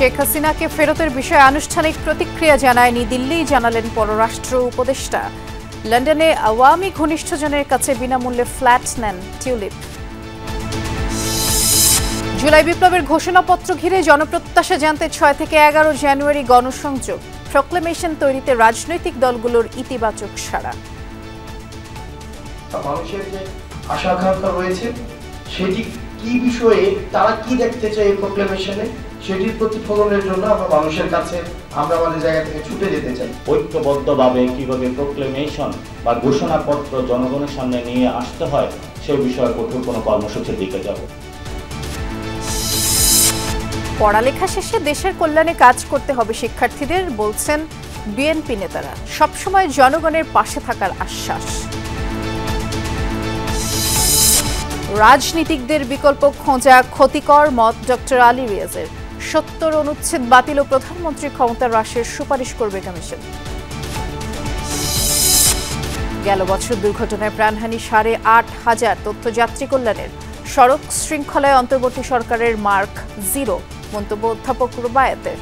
শেখ হাসিনাকে ফেরতের বিষয়ে আনুষ্ঠানিক প্রতিক্রিয়া জানায়নি দিল্লি, জানালেন পররাষ্ট্র উপদেষ্টা। লন্ডনে আওয়ামী ঘনিষ্ঠজনের কাছে বিনামূল্যে ফ্ল্যাট নেন টিউলিপ। জুলাই বিপ্লবের ঘোষণাপত্র ঘিরে জনপ্রত্যাশা জানতে 6 থেকে 11 জানুয়ারি গণসংযোগ। প্রক্লেমেশন তৈরিতে রাজনৈতিক দলগুলোর ইতিবাচক সাড়া। মানুষের যে আশা আকাঙ্ক্ষা রয়েছে সেটি কি বিষয়ে তারা কি দেখতে চায় এই প্রক্লেমেশনে, সেটির প্রতিফলনের জন্য আমরা মানুষের কাছে আমরা আমাদের জায়গা থেকে ছুটে যেতে চাই। ঐক্যবদ্ধভাবে কিভাবে প্রক্লেমেশন বা ঘোষণাপত্র জনগণের সামনে নিয়ে আসতে হয় সে বিষয়ে কঠোর কোনো কর্মসূচির দিকে যাব। পড়ালেখা শেষে দেশের কল্যাণে কাজ করতে হবে শিক্ষার্থীদের, বলছেন বিএনপি নেতারা। সবসময় জনগণের পাশে থাকার আশ্বাস। রাজনীতিকদের বিকল্প খোঁজা ক্ষতিকর, মত ডক্টর আলী রিয়াজের। 70 অনুচ্ছেদ বাতিল ও প্রধানমন্ত্রী ক্ষমতা হ্রাসের সুপারিশ করবে কমিশন। গেল বছর দুর্ঘটনায় প্রাণহানি 8,500 তথ্যযাত্রী কল্যাণের। সড়ক শৃঙ্খলায় অন্তর্বর্তী সরকারের মার্ক 0, মন্তব্য অধ্যাপক রুবায়েতের।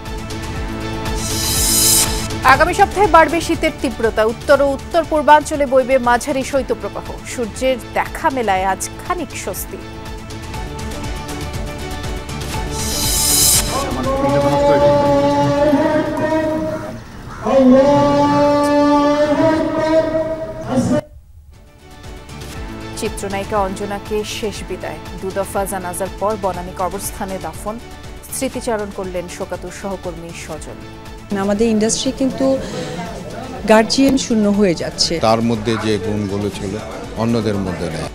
আগামী সপ্তাহে বাড়বে শীতের তীব্রতা। উত্তর ও উত্তর পূর্বাঞ্চলে বইবে মাঝারি শৈত্যপ্রবাহ। সূর্যের দেখা মেলায় আজ খানিক স্বস্তি। চিত্রনায়িকা অঞ্জনাকে শেষ বিদায়। 2 দফা জানাজার পর বনানী কবরস্থানে দাফন। স্মৃতিচারণ করলেন শোকাতুর সহকর্মী স্বজন। আমাদের ইন্ডাস্ট্রি কিন্তু গার্জিয়ান শূন্য হয়ে যাচ্ছে। তার মধ্যে যে গুণগুলো ছিল অন্যদের মধ্যে নেই।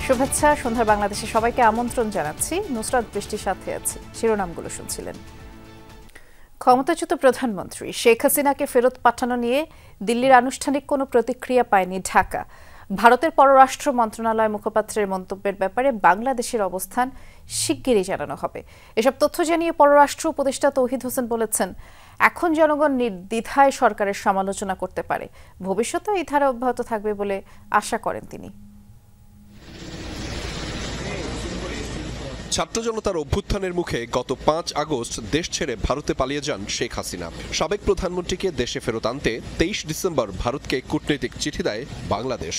শুভেচ্ছা। সন্ধ্যার বাংলাদেশে সবাইকে আমন্ত্রণ জানাচ্ছি। নুসরাত বৃষ্টির সাথে আছি। শিরোনামগুলো শুনছিলেন। ক্ষমতাচ্যুত প্রধানমন্ত্রী শেখ হাসিনাকে ফেরত পাঠানো নিয়ে দিল্লির আনুষ্ঠানিক কোনো প্রতিক্রিয়া পায়নি ঢাকা। ভারতের পররাষ্ট্র মন্ত্রণালয় মুখপাত্রের মন্তব্যের ব্যাপারে বাংলাদেশের অবস্থান শিগগিরই জানানো হবে। এসব তথ্য জানিয়ে পররাষ্ট্র উপদেষ্টা তৌহিদ হোসেন বলেছেন, এখন জনগণ নির্দ্বিধায় সরকারের সমালোচনা করতে পারে। ভবিষ্যতে এই ধারা অব্যাহত থাকবে বলে আশা করেন তিনি। ছাত্র জনতার অভ্যুত্থানের মুখে গত 5 আগস্ট দেশ ছেড়ে ভারতে পালিয়ে যান শেখ হাসিনা। সাবেক প্রধানমন্ত্রীকে দেশে ফেরত আনতে 23 ডিসেম্বর ভারতকে কূটনৈতিক চিঠি দেয় বাংলাদেশ।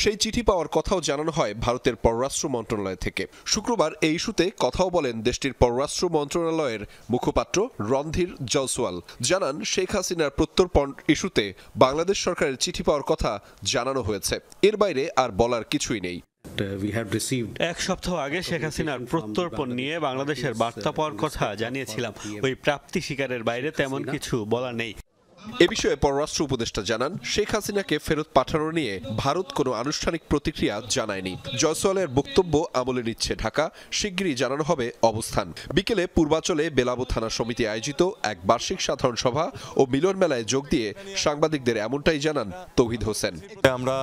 সেই চিঠি পাওয়ার কথাও জানানো হয় ভারতের পররাষ্ট্র মন্ত্রণালয় থেকে। শুক্রবার এই ইস্যুতে কথাও বলেন দেশটির পররাষ্ট্র মন্ত্রণালয়ের মুখপাত্র রণধীর জয়সওয়াল। জানান, শেখ হাসিনার প্রত্যর্পণ ইস্যুতে বাংলাদেশ সরকারের চিঠি পাওয়ার কথা জানানো হয়েছে। এর বাইরে আর বলার কিছুই নেই। এক সপ্তাহ আগে শেখ হাসিনার প্রত্যর্পণ নিয়ে বাংলাদেশের বার্তা পাওয়ার কথা জানিয়েছিলাম। ওই প্রাপ্তি স্বীকারের বাইরে তেমন কিছু বলা নেই। এ বিষয়ে পররাষ্ট্র উপদেষ্টা জানান, শেখ হাসিনাকে ফেরত পাঠানো নিয়ে ভারত কোনো আনুষ্ঠানিক প্রতিক্রিয়া জানায়নি। জয়সওয়ালের বক্তব্য আমলে নিচ্ছে ঢাকা। শিগগিরই জানানো হবে অবস্থান। বিকেলে পূর্বাঞ্চলে বেলাবো থানা সমিতি আয়োজিত এক বার্ষিক সাধারণ সভা ও মিলন মেলায় যোগ দিয়ে সাংবাদিকদের এমনটাই জানান তৌহিদ হোসেন। আমরা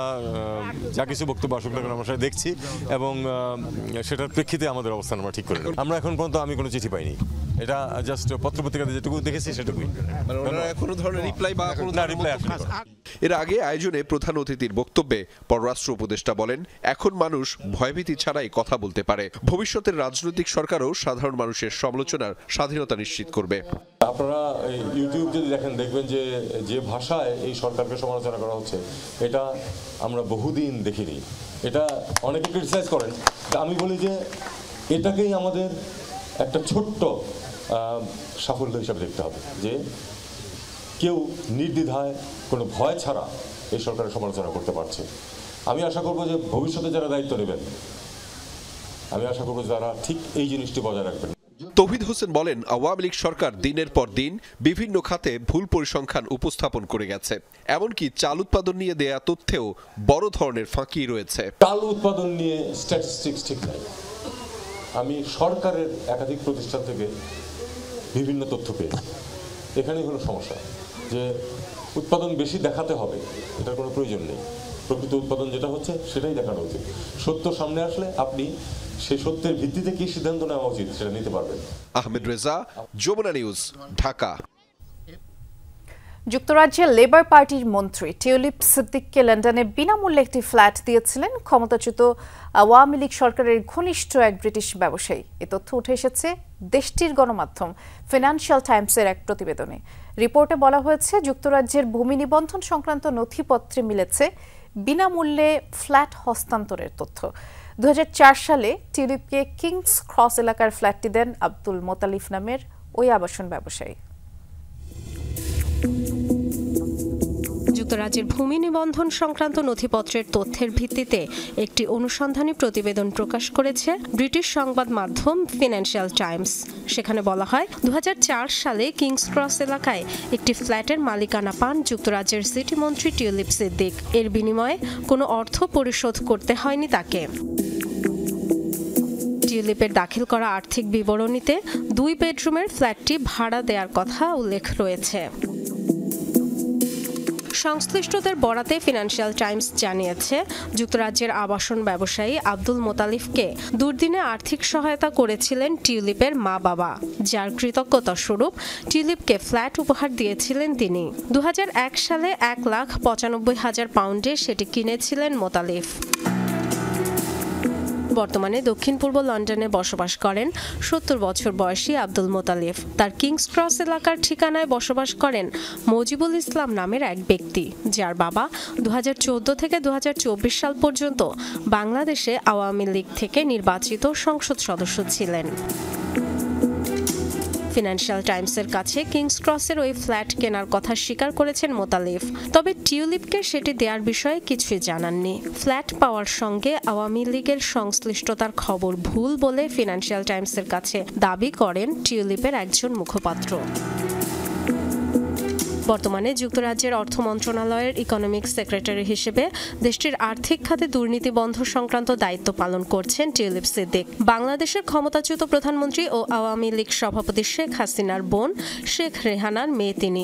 যা কিছু বক্তব্য আসুক না কেন আমরা সেটা দেখছি এবং সেটার প্রেক্ষিতে আমাদের অবস্থান আমরা ঠিক করে নেব। আমরা এখন পর্যন্ত আমি কোনো চিঠি পাইনি। এটা জাস্ট পত্রপত্রিকাতে যেটুকু দেখেছি সেটুকুই। এর আগে আয়োজনে প্রধান অতিথির বক্তব্যে পররাষ্ট্র উপদেষ্টা বলেন, এখন মানুষ ভয়ভীতি ছাড়াই কথা বলতে পারে। ভবিষ্যতের রাজনৈতিক সরকারও সাধারণ মানুষের সমালোচনার স্বাধীনতা নিশ্চিত করবে। আপনারা ইউটিউব যদি দেখেন দেখবেন যে ভাষায় এই সরকারকে সমালোচনা করা হচ্ছে এটা আমরা বহুদিন দেখিনি। এটা অনেকে ক্রিটিসাইজ করেন। আমি বলি যে এটাকেই আমাদের একটা ছোট্ট সাফল্য হিসাবে দেখতে হবে, যে কেউ নির্দ্বিধায় কোনো ভয় ছাড়া এই সরকারের সমালোচনা করতে পারছে। আমি আশা করব যে ভবিষ্যতে যারা দায়িত্ব নেবেন, আমি আশা করব যারা ঠিক এই জিনিসটি বজায় রাখবেন। তৌহিদ হোসেন বলেন, আওয়ামী লীগ সরকার দিনের পর দিন বিভিন্ন খাতে ভুল পরিসংখ্যান উপস্থাপন করে গেছে। এমনকি চাল উৎপাদন নিয়ে দেয়া তথ্যেও বড় ধরনের ফাঁকি রয়েছে। চাল উৎপাদন নিয়ে স্ট্যাটিস্টিক্স ঠিক নাই। আমি সরকারের একাধিক প্রতিষ্ঠান থেকে বিভিন্ন তথ্য পেয়েছি। এখানেই হলো সমস্যা, যে উৎপাদন বেশি দেখাতে হবে, এটার কোনো প্রয়োজন নেই। প্রকৃত উৎপাদন যেটা হচ্ছে সেটাই দেখানো উচিত। সত্য সামনে আসলে আপনি সেই সত্যের ভিত্তিতে কি সিদ্ধান্ত নেওয়া উচিত সেটা নিতে পারবেন। আহমেদ রেজা, যমুনা নিউজ, ঢাকা। যুক্তরাজ্যের লেবার পার্টির মন্ত্রী টিউলিপ সিদ্দিককে লন্ডনে বিনামূল্যে একটি ফ্ল্যাট দিয়েছিলেন ক্ষমতাচ্যুত আওয়ামী লীগ সরকারের ঘনিষ্ঠ এক ব্রিটিশ ব্যবসায়ী। এ তথ্য উঠে এসেছে দেশটির গণমাধ্যম ফিনান্সিয়াল টাইমসের এক প্রতিবেদনে। রিপোর্টে বলা হয়েছে, যুক্তরাজ্যের ভূমি নিবন্ধন সংক্রান্ত নথিপত্রে মিলেছে বিনামূল্যে ফ্ল্যাট হস্তান্তরের তথ্য। 2004 সালে টিউলিপকে কিংস ক্রস এলাকার ফ্ল্যাটটি দেন আব্দুল মোতালিফ নামের ওই আবাসন ব্যবসায়ী। যুক্তরাজ্যের ভূমি নিবন্ধন সংক্রান্ত নথিপত্রের তথ্যের ভিত্তিতে একটি অনুসন্ধানী প্রতিবেদন প্রকাশ করেছে ব্রিটিশ সংবাদ মাধ্যম ফিনান্সিয়াল টাইমস। সেখানে বলা হয়, 2004 সালে কিংস ক্রস এলাকায় একটি ফ্ল্যাটের মালিকানা পান যুক্তরাজ্যের সিটি মন্ত্রী টিউলিপ সিদ্দিক। এর বিনিময়ে কোনো অর্থ পরিশোধ করতে হয়নি তাকে। টিউলিপের দাখিল করা আর্থিক বিবরণীতে 2 বেডরুমের ফ্ল্যাটটি ভাড়া দেওয়ার কথা উল্লেখ রয়েছে। সংশ্লিষ্টদের বরাতে ফিনান্সিয়াল টাইমস জানিয়েছে, যুক্তরাজ্যের আবাসন ব্যবসায়ী আব্দুল মোতালিফকে দুর্দিনে আর্থিক সহায়তা করেছিলেন টিউলিপের মা বাবা, যার কৃতজ্ঞতা স্বরূপ টিউলিপকে ফ্ল্যাট উপহার দিয়েছিলেন তিনি। 2001 সালে 1,95,000 পাউন্ডে সেটি কিনেছিলেন মোতালিফ। বর্তমানে দক্ষিণ পূর্ব লন্ডনে বসবাস করেন 70 বছর বয়সী আব্দুল মোতালিফ। তার কিংস ক্রস এলাকার ঠিকানায় বসবাস করেন মজিবুল ইসলাম নামের এক ব্যক্তি, যার বাবা 2014 থেকে 2024 সাল পর্যন্ত বাংলাদেশে আওয়ামী লীগ থেকে নির্বাচিত সংসদ সদস্য ছিলেন। ফিনান্সিয়াল টাইমসের কাছে কিংস ক্রসের ওই ফ্ল্যাট কেনার কথা স্বীকার করেছেন মোতালিফ, তবে টিউলিপকে সেটি দেওয়ার বিষয়ে কিছুই জানাননি। ফ্ল্যাট পাওয়ার সঙ্গে আওয়ামী লীগের সংশ্লিষ্টতার খবর ভুল বলে ফিনান্সিয়াল টাইমসের কাছে দাবি করেন টিউলিপের একজন মুখপাত্র। বর্তমানে যুক্তরাজ্যের অর্থ মন্ত্রণালয়ের ইকোনমিক সেক্রেটারি হিসেবে দেশটির আর্থিক খাতে দুর্নীতি বন্ধ সংক্রান্ত দায়িত্ব পালন করছেন টিউলিপ সিদ্দিক। বাংলাদেশের ক্ষমতাচ্যুত প্রধানমন্ত্রী ও আওয়ামী লীগ সভাপতি শেখ হাসিনার বোন শেখ রেহানার মেয়ে তিনি।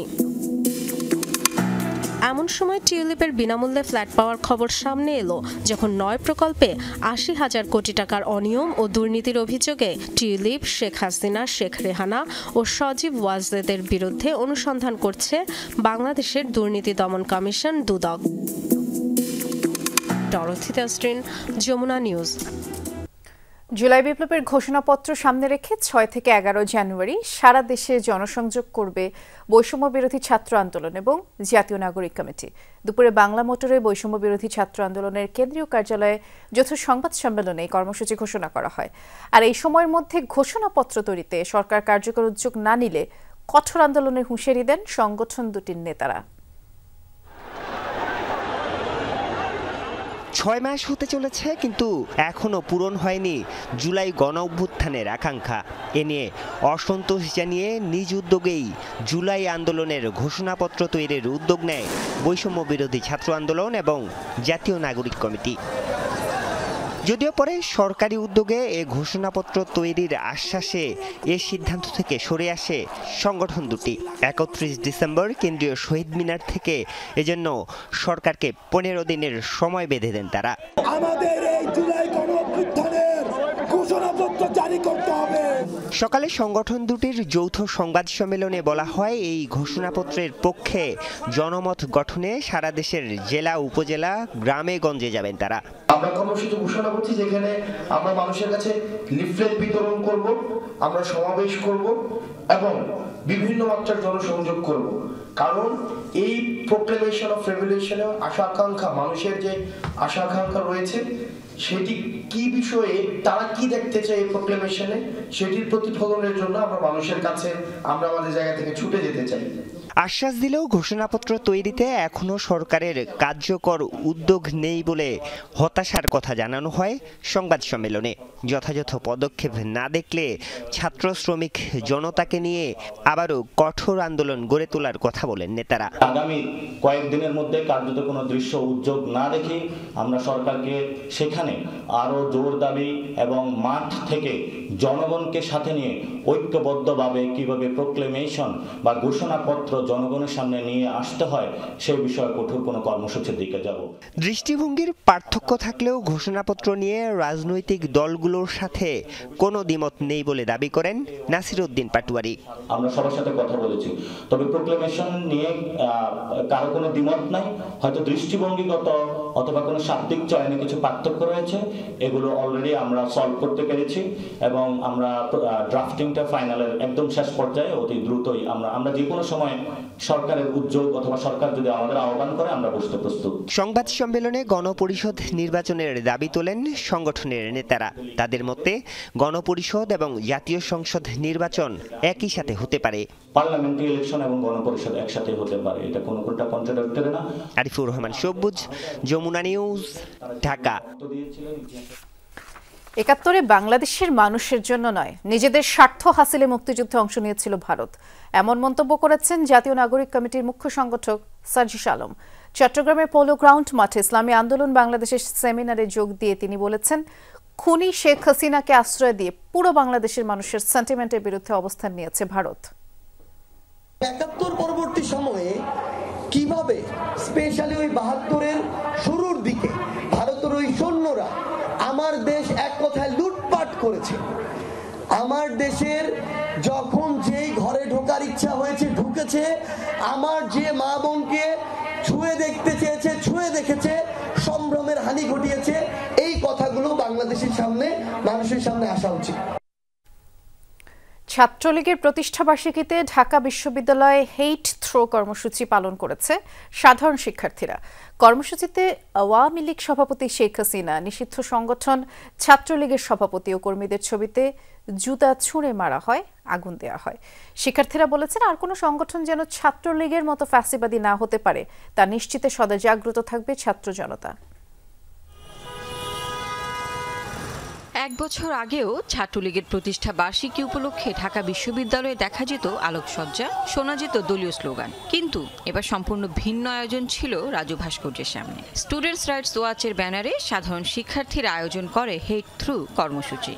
এমন সময় টিউলিপের বিনামূল্যে ফ্ল্যাট পাওয়ার খবর সামনে এলো যখন 9 প্রকল্পে 80,000 কোটি টাকার অনিয়ম ও দুর্নীতির অভিযোগে টিউলিপ, শেখ হাসিনা, শেখ রেহানা ও সজীব ওয়াজেদের বিরুদ্ধে অনুসন্ধান করছে বাংলাদেশের দুর্নীতি দমন commission Dudak. Dorothy Tasrin, Jamuna news. July বিপ্লবের ঘোষণাপত্র সামনে রেখে 6 থেকে 11 জানুয়ারি সারা দেশে জনসংযোগ করবে বৈষম্য বিরোধী ছাত্র আন্দোলন এবং জাতীয় নাগরিক কমিটি। দুপুরে বাংলা মোটরে বৈষম্য বিরোধী ছাত্র আন্দোলনের কেন্দ্রীয় কার্যালয়ে যৌথ সংবাদ সম্মেলনে এই কর্মসূচি ঘোষণা করা হয়। আর এই সময়ের মধ্যে ঘোষণাপত্র তৈরিতে সরকার কার্যকর উদ্যোগ না নিলে কঠোর আন্দোলনের হুঁশিয়ারি দেন সংগঠন দুটির নেতারা। 6 মাস হতে চলেছে, কিন্তু এখনো পূরণ হয়নি জুলাই গণ অভ্যুত্থানের আকাঙ্ক্ষা। এ নিয়ে অসন্তোষ জানিয়ে নিজ উদ্যোগেই জুলাই আন্দোলনের ঘোষণাপত্র তৈরির উদ্যোগ নেয় বৈষম্য বিরোধী ছাত্র আন্দোলন এবং জাতীয় নাগরিক কমিটি। যদিও পরে সরকারি উদ্যোগে এ ঘোষণাপত্র তৈরির আশ্বাসে এ সিদ্ধান্ত থেকে সরে আসে সংগঠন দুটি। 31 ডিসেম্বর কেন্দ্রীয় শহীদ মিনার থেকে এজন্য সরকারকে 15 দিনের সময় বেঁধে দেন তারা। আমাদের এই জুলাই গণ অভ্যুত্থানের ঘোষণাপত্র জারি করতে হবে। সকালে সংগঠন দুটির যৌথ সংবাদ সম্মেলনে বলা হয়, এই ঘোষণাপত্রের পক্ষে জনমত গঠনে সারা দেশের জেলা, উপজেলা, গ্রামে গঞ্জে যাবেন তারা। আমরা কর্মসূচি ঘোষণা করছি যেখানে আমরা মানুষের কাছে লিফলেট বিতরণ করব, আমরা সমাবেশ করব এবং বিভিন্ন মাত্রার জনসংযোগ করব। কারণ এই প্রোক্লেমেশন অফ রেভলিউশনে আশা আকাঙ্ক্ষা, মানুষের যে আশা আকাঙ্ক্ষা রয়েছে সেটি কি বিষয়ে, তারা কি দেখতে চায় এই প্রোক্লেমেশনে, সেটির প্রতিফলনের জন্য আমরা মানুষের কাছে, আমরা আমাদের জায়গা থেকে ছুটে যেতে চাই। আশ্বাস দিলেও ঘোষণাপত্র তৈরিতে এখনো সরকারের কার্যকর উদ্যোগ নেই বলে হতাশার কথা জানানো হয় সংবাদ সম্মেলনে। যথাযথ পদক্ষেপ না দেখলে ছাত্র, শ্রমিক, জনতাকে নিয়ে আবারও কঠোর আন্দোলন গড়ে তোলার কথা বলেন নেতারা। আগামী কয়েকদিনের মধ্যে কার্যত কোনো দৃশ্য উদ্যোগ না দেখি আমরা সরকারকে সেখানে আরও জোর দাবি এবং মাঠ থেকে জনগণকে সাথে নিয়ে ঐক্যবদ্ধভাবে কিভাবে প্রোক্লেমেশন বা ঘোষণাপত্র জনগণের সামনে নিয়ে আসতে হয় সেই বিষয়ে কঠোর কোনো কর্মসূচির দিকে যাব। দৃষ্টিভঙ্গির পার্থক্য থাকলেও ঘোষণাপত্র নিয়ে রাজনৈতিক দলগুলোর সাথে কোনো দ্বিমত নেই বলে দাবি করেন নাসিরউদ্দিন পাটোয়ারি। আমরা সবার সাথে কথা বলেছি, তবে প্রোক্লেমেশন নিয়ে কারো কোনো দ্বিমত নাই। হয়তো দৃষ্টিভঙ্গিগত অথবা কোনো শাব্দিক চয়নে কিছু পার্থক্য রয়েছে, এগুলো অলরেডি আমরা সলভ করতে পেরেছি এবং আমরা ড্রাফটিংটা ফাইনালের একদম শেষ পর্যায়ে অতি দ্রুতই আমরা যে কোনো সময় সরকারের উদ্যোগ অথবা সরকার যদি আমাদের আহ্বান করে আমরা বসতে প্রস্তুত। সংবাদ সম্মেলনে গণপরিষদ নির্বাচনের দাবি তোলেন সংগঠনের নেতারা। তাদের মতে গণপরিষদ এবং জাতীয় সংসদ নির্বাচন একই সাথে হতে পারে। পার্লামেন্টারি ইলেকশন এবং গণপরিষদ একসাথে হতে পারে, এটা কোনো কোনটা কন্ট্রাডিক্টরি না। আরিফুর রহমান সবুজ, যমুনা নিউজ, ঢাকা। ৭১ বাংলাদেশের মানুষের জন্য নয়, নিজেদের স্বার্থ হাসিলে মুক্তিযুদ্ধে অংশ নিয়েছিল ভারত, এমন মন্তব্য করেছেন জাতীয় নাগরিক কমিটির মুখ্য সংগঠক সার্জিস আলম। চট্টগ্রামের পোলো গ্রাউন্ড মাঠে ইসলামী আন্দোলন বাংলাদেশের সেমিনারে যোগ দিয়ে তিনি বলেছেন, খুনি শেখ হাসিনাকে আশ্রয় দিয়ে পুরো বাংলাদেশের মানুষের সেন্টিমেন্টের বিরুদ্ধে অবস্থান নিয়েছে ভারত। ৭১ পরবর্তী সময়ে কিভাবে স্পেশালি ওই ৭২-এর শুরুর দিকে ভারতের ওই সৈন্যরা আমার দেশ এক কথায় লুটপাট করেছে। আমার দেশের যখন যেই ঘরে ঢোকার ইচ্ছা হয়েছে ঢুকেছে, আমার যে মা বোনকে ছুঁয়ে দেখতে চেয়েছে ছুঁয়ে দেখেছে, সম্ভ্রমের হানি ঘটিয়েছে। এই কথাগুলো বাংলাদেশের সামনে, মানুষের সামনে আসা উচিত। ছাত্রলীগের প্রতিষ্ঠাবার্ষিকীতে ঢাকা বিশ্ববিদ্যালয়ে হেইট থ্রো কর্মসূচি পালন করেছে সাধারণ শিক্ষার্থীরা। কর্মসূচিতে আওয়ামী লীগ সভাপতি শেখ হাসিনা, নিষিদ্ধ সংগঠন ছাত্রলীগের সভাপতি ও কর্মীদের ছবিতে জুতা ছুঁড়ে মারা হয়, আগুন দেওয়া হয়। শিক্ষার্থীরা বলেছেন, আর কোনো সংগঠন যেন ছাত্রলীগের মতো ফ্যাসিবাদী না হতে পারে তা নিশ্চিতে সদা জাগ্রত থাকবে ছাত্র জনতা। এক বছর আগেও ছাত্রলীগের প্রতিষ্ঠা বার্ষিকী উপলক্ষে ঢাকা বিশ্ববিদ্যালয়ে দেখা যেত আলোকসজ্জা, শোনা যেত দলীয় স্লোগান। কিন্তু এবার সম্পূর্ণ ভিন্ন আয়োজন ছিল রাজু ভাস্কর্যের সামনে। স্টুডেন্টস রাইটস ওয়াচের ব্যানারে সাধারণ শিক্ষার্থীরা আয়োজন করে হেইট থ্রু কর্মসূচি।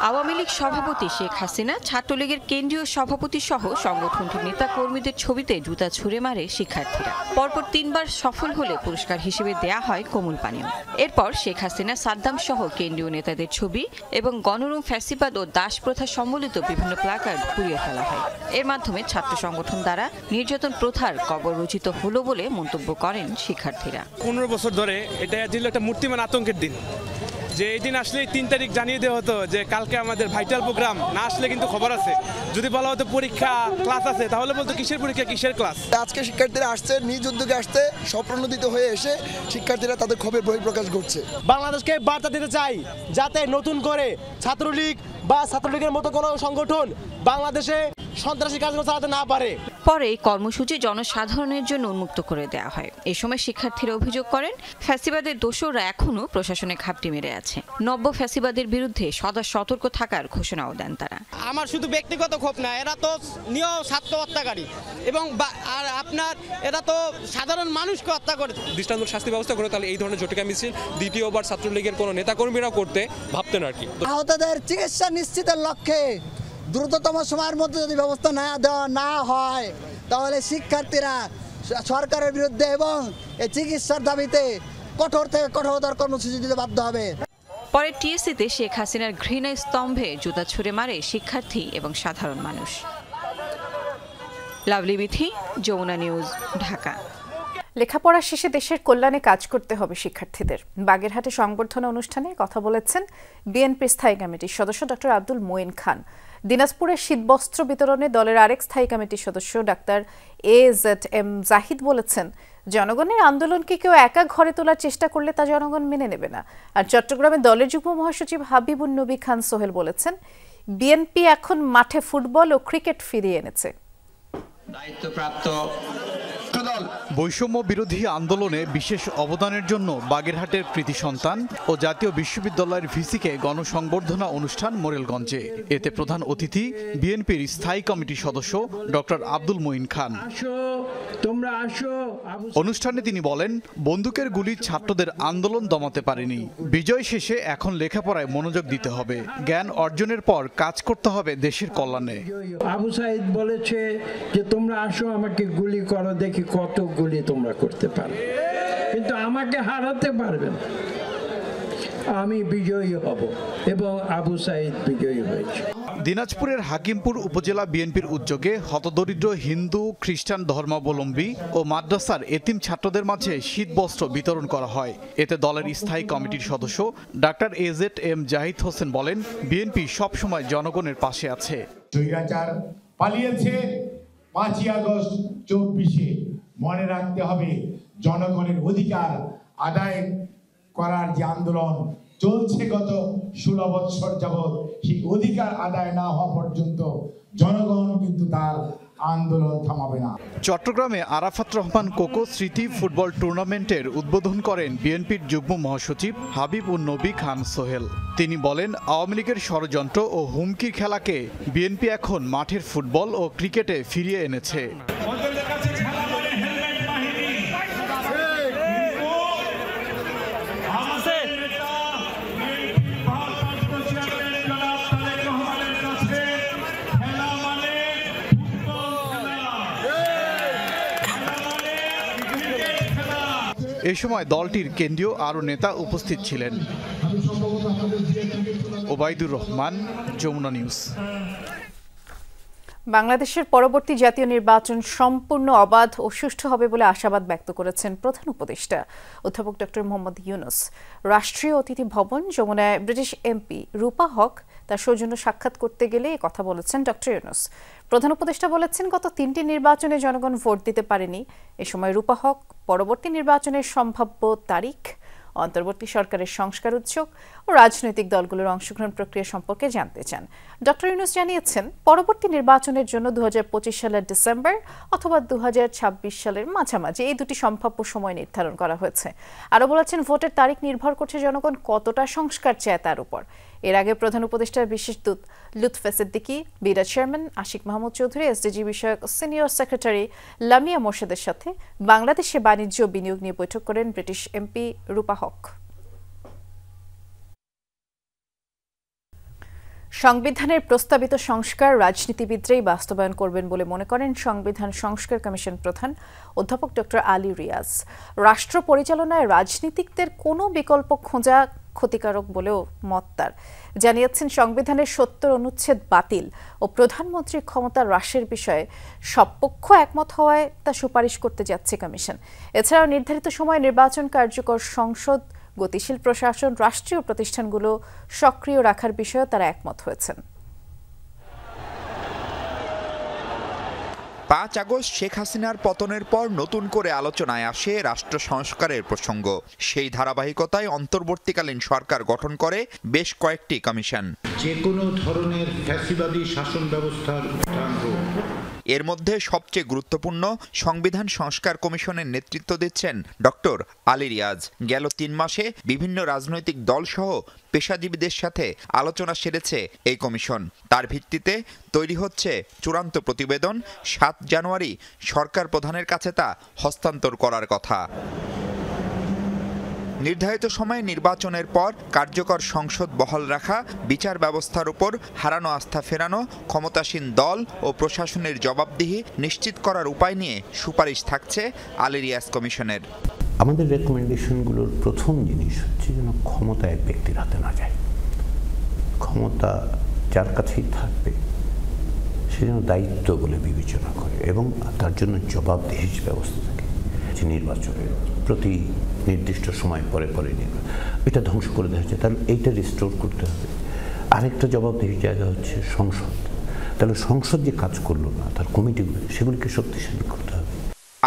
আওয়ামী লীগ সভাপতি শেখ হাসিনা, ছাত্রলীগের কেন্দ্রীয় সভাপতি সহ সংগঠনটির নেতা কর্মীদের ছবিতে জুতা ছুঁড়ে মারে শিক্ষার্থীরা। পরপর ৩ বার সফল হলে পুরস্কার হিসেবে দেয়া হয় কোমল পানীয়। এরপর শেখ হাসিনা, সাদ্দাম সহ কেন্দ্রীয় নেতাদের ছবি এবং গণরুম, ফ্যাসিবাদ ও দাস প্রথা সম্বলিত বিভিন্ন প্লাকার্ড পুড়িয়ে ফেলা হয়। এর মাধ্যমে ছাত্র সংগঠন দ্বারা নির্যাতন প্রথার কবর রচিত হলো বলে মন্তব্য করেন শিক্ষার্থীরা। ১৫ বছর ধরে এটা ছিল একটা মূর্তিমান আতঙ্কের দিন, যে এই দিন আসলে ৩ তারিখ জানিয়ে দেওয়া হতো যে কালকে আমাদের ভাইটাল প্রোগ্রাম, না আসলে কিন্তু খবর আছে। যদি বলা হতো পরীক্ষা ক্লাস আছে, তাহলে বলতো কিসের পরীক্ষা কিসের ক্লাস। আজকে শিক্ষার্থীরা আসছে নিজ উদ্যোগে, আসতে স্বপ্রণোদিত হয়ে এসে শিক্ষার্থীরা তাদের ক্ষোভের বহিঃপ্রকাশ করছে। বাংলাদেশকে বার্তা দিতে চাই যাতে নতুন করে ছাত্রলীগ বা ছাত্রলীগের মতো কোনো সংগঠন বাংলাদেশে সন্ত্রাসী কার্যক্রম চালাতে না পারে। পরে কর্মসূচি জনসাধারণের জন্য উন্মুক্ত করে দেওয়া হয়। এ সময় শিক্ষার্থীরা অভিযোগ করেন, ফ্যাসিবাদের দোসররা এখনো প্রশাসনে ঘাপটি মেরে আছে। নব্য ফ্যাসিবাদের বিরুদ্ধে সদা সতর্ক থাকার ঘোষণাও দেন তারা। আমার শুধু ব্যক্তিগত ক্ষোভ না, এরা তো নিয় ছাত্র হত্যাকারী এবং আর আপনার এরা তো সাধারণ মানুষকে হত্যা করে। দৃষ্টান্তমূলক শাস্তি ব্যবস্থা করে তাহলে এই ধরনের জটিকা মিছিল দ্বিতীয়বার ছাত্রলীগের কোনো নেতাকর্মীরা করতে ভাবতেন আর কি। আহতদের চিকিৎসা নিশ্চিতের লক্ষ্যে দ্রুততম সময়ের মধ্যে যদি ব্যবস্থা না হয়, তাহলে শিক্ষার্থীরা সরকারের বিরুদ্ধে এবং এই চিকিৎসার দাবিতে কঠোর থেকে কঠোরতর কর্মসূচি দিতে বাধ্য হবে। পরে টিএসসিতে শেখ হাসিনার ঘৃণা স্তম্ভে জুতা ছুঁড়ে মারে শিক্ষার্থী এবং সাধারণ মানুষ। লাভলি বিথি, যমুনা নিউজ, ঢাকা। লেখাপড়া শেষে দেশের কল্যাণে কাজ করতে হবে শিক্ষার্থীদের। বাগেরহাটে সংবর্ধনা অনুষ্ঠানে কথা বলেছেন বিএনপির স্থায়ী কমিটির সদস্য ডক্টর আব্দুল মোয়েন খান। দিনাজপুরের শীতবস্ত্র বিতরণে দলের আরেক স্থায়ী কমিটির সদস্য ডাক্তার AZM জাহিদ বলেছেন, জনগণের আন্দোলনকে কেউ একা ঘরে তোলার চেষ্টা করলে তা জনগণ মেনে নেবে না। আর চট্টগ্রামে দলের যুগ্ম মহাসচিব হাবিবুন নবী খান সোহেল বলেছেন, বিএনপি এখন মাঠে ফুটবল ও ক্রিকেট ফিরিয়ে এনেছে। দায়িত্বপ্রাপ্ত দল বৈষম্য বিরোধী আন্দোলনে বিশেষ অবদানের জন্য বাগেরহাটের কৃতি সন্তান ও জাতীয় বিশ্ববিদ্যালয়ের ভিসিকে গণসংবর্ধনা অনুষ্ঠান মোরেলগঞ্জে। এতে প্রধান অতিথি বিএনপির স্থায়ী কমিটির সদস্য ডক্টর আব্দুল মঈন খান। অনুষ্ঠানে তিনি বলেন, বন্দুকের গুলি ছাত্রদের আন্দোলন দমাতে পারেনি। বিজয় শেষে এখন লেখাপড়ায় মনোযোগ দিতে হবে। জ্ঞান অর্জনের পর কাজ করতে হবে দেশের কল্যাণে। আবু সাইদ বলেছে যে তোমরা আসো, আমাকে গুলি করো, দেখি কত গুলি তোমরা করতে পারো, কিন্তু আমাকে হারাতে পারবে না। আমি বিজয়ী হব এবং আবু সাইদ বিজয়ী হয়েছে। দিনাজপুরের হাকিমপুর উপজেলা বিএনপির উদ্যোগে হতদরিদ্র হিন্দু খ্রিস্টান ধর্মাবলম্বী ও মাদ্রাসার এতিম ছাত্রদের মাঝে শীতবস্ত্র বিতরণ করা হয়। এতে দলের স্থায়ী কমিটির সদস্য ডাক্তার AZM জাহিদ হোসেন বলেন, বিএনপি সবসময় জনগণের পাশে আছে। স্বৈরাচার পালিয়েছে 5ই আগস্ট 24-এ। মনে রাখতে হবে, জনগণের অধিকার আদায় করার যে আন্দোলন চলছে গত 16 বছর যাবৎ, সেই অধিকার আদায় না হওয়া পর্যন্ত জনগণ কিন্তু তার আন্দোলন থামাবে না। চট্টগ্রামে আরাফাত রহমান কোকো স্মৃতি ফুটবল টুর্নামেন্টের উদ্বোধন করেন বিএনপির যুগ্ম মহাসচিব হাবিব উন নবী খান সোহেল। তিনি বলেন, আওয়ামী লীগের ষড়যন্ত্র ও হুমকির খেলাকে বিএনপি এখন মাঠের ফুটবল ও ক্রিকেটে ফিরিয়ে এনেছে। এই সময় দলটির কেন্দ্রীয় আরও নেতা উপস্থিত ছিলেন। ওবায়দুর রহমান, যমুনা নিউজ। বাংলাদেশের পরবর্তী জাতীয় নির্বাচন সম্পূর্ণ অবাধ ও সুষ্ঠু হবে বলে আশাবাদ ব্যক্ত করেছেন প্রধান উপদেষ্টা অধ্যাপক ডক্টর মোহাম্মদ ইউনূস। রাষ্ট্রীয় অতিথি ভবন যমুনায় ব্রিটিশ এমপি রূপা হক তার সৌজন্য সাক্ষাৎ করতে গেলে এ কথা বলেছেন ডক্টর ইউনূস। প্রধান উপদেষ্টা বলেছেন, গত 3টি নির্বাচনে জনগণ ভোট দিতে পারেনি। এ সময় রূপা হক পরবর্তী নির্বাচনের সম্ভাব্য তারিখ, অন্তর্বর্তী সরকারের সংস্কার উদ্যোগ ও রাজনৈতিক দলগুলোর অংশগ্রহণ প্রক্রিয়া সম্পর্কে জানতে চান। ডক্টর ইউনূস জানিয়েছেন, পরবর্তী নির্বাচনের জন্য 2025 সালের ডিসেম্বর অথবা 2026 সালের মাঝামাঝি এই দুটি সম্ভাব্য সময় নির্ধারণ করা হয়েছে। আরও বলেছেন, ভোটের তারিখ নির্ভর করছে জনগণ কতটা সংস্কার চায় তার উপর। এর আগে প্রধান উপদেষ্টার বিশেষ দূত লুৎফে সিদ্দিকী, বিডা চেয়ারম্যান আশিক মাহমুদ চৌধুরী, এসডিজি বিষয়ক সিনিয়র সেক্রেটারি লামিয়া মোর্শেদের সাথে বাংলাদেশে বাণিজ্য বিনিয়োগ নিয়ে বৈঠক করেন ব্রিটিশ এমপি রূপা হক। সংবিধানের প্রস্তাবিত সংস্কার রাজনীতিবিদরাই বাস্তবায়ন করবেন বলে মনে করেন সংবিধান সংস্কার কমিশন প্রধান অধ্যাপক ডক্টর আলী রিয়াজ। রাষ্ট্র পরিচালনায় রাজনীতিকদের কোনো বিকল্প খোঁজা ক্ষতিকারক বলেও মত তার। জানিয়েছেন, সংবিধানের 70 অনুচ্ছেদ বাতিল ও প্রধানমন্ত্রীর ক্ষমতা হ্রাসের বিষয়ে সব পক্ষ একমত হওয়ায় তা সুপারিশ করতে যাচ্ছে কমিশন। এছাড়াও নির্ধারিত সময়ে নির্বাচন কার্যকর, সংসদ গতিশীল প্রশাসন, রাষ্ট্রীয় প্রতিষ্ঠানগুলো সক্রিয় রাখার বিষয়ে তারা একমত হয়েছেন। 5 আগস্ট শেখ হাসিনার পতনের পর নতুন করে আলোচনায় আসে রাষ্ট্র সংস্কারের প্রসঙ্গ। সেই ধারাবাহিকতায় অন্তর্বর্তীকালীন সরকার গঠন করে বেশ কয়েকটি কমিশন। যে কোনো ধরনের ফ্যাসিবাদী শাসন ব্যবস্থার এর মধ্যে সবচেয়ে গুরুত্বপূর্ণ সংবিধান সংস্কার কমিশনের নেতৃত্ব দিচ্ছেন ডক্টর আলী রিয়াজ। গেল 3 মাসে বিভিন্ন রাজনৈতিক দল সহ পেশাজীবীদের সাথে আলোচনা সেরেছে এই কমিশন। তার ভিত্তিতে তৈরি হচ্ছে চূড়ান্ত প্রতিবেদন। 7 জানুয়ারি সরকার প্রধানের কাছে তা হস্তান্তর করার কথা। নির্ধারিত সময়ে নির্বাচনের পর কার্যকর সংসদ বহাল রাখা, বিচার ব্যবস্থার উপর হারানো আস্থা ফেরানো, ক্ষমতাসীন দল ও প্রশাসনের জবাবদিহি নিশ্চিত করার উপায় নিয়ে সুপারিশ থাকছে আলী রিয়াজ কমিশনের। আমাদের রেকমেন্ডেশনগুলোর প্রথম জিনিস হচ্ছে যেন ক্ষমতা এক ব্যক্তির হাতে না যায়। ক্ষমতা যার কাছেই থাকবে সে যেন দায়িত্ব বলে বিবেচনা করে এবং তার জন্য জবাবদিহির ব্যবস্থা থাকে। যে নির্বাচনের প্রতি নির্দিষ্ট সময় পরে পরে এটা ধ্বংস করে দেওয়া হচ্ছে, তাহলে এইটা রিস্টোর করতে হবে। আরেকটা জবাবদিহির জায়গা হচ্ছে সংসদ। তাহলে সংসদ যে কাজ করলো না, তার কমিটিগুলো সেগুলিকে শক্তিশালী করতে হবে।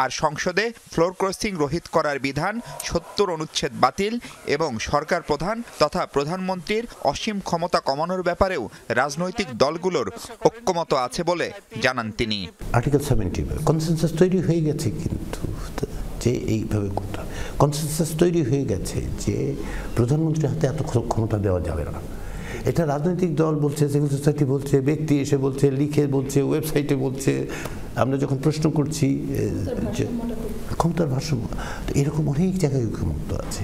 আর সংসদে ফ্লোর ক্রসিং রহিত করার বিধান, 70 অনুচ্ছেদ বাতিল এবং সরকার প্রধান তথা প্রধানমন্ত্রীর অসীম ক্ষমতা কমানোর ব্যাপারেও রাজনৈতিক দলগুলোর ঐক্যমত আছে বলে জানান তিনি। আর্টিকেল 70 কনসেনসাস তৈরি হয়ে গেছে, কিন্তু যে এইভাবে করতে হবে। কনসেনসাস তৈরি হয়ে গেছে যে প্রধানমন্ত্রীর হাতে এত ক্ষমতা দেওয়া যাবে না। এটা রাজনৈতিক দল বলছে, সিভিল সোসাইটি বলছে, ব্যক্তি এসে বলছে, লিখে বলছে, ওয়েবসাইটে বলছে। আমরা যখন প্রশ্ন করছি যে ক্ষমতার ভারসাম্য, তো এরকম অনেক জায়গায় ঐক্যমত্য আছে।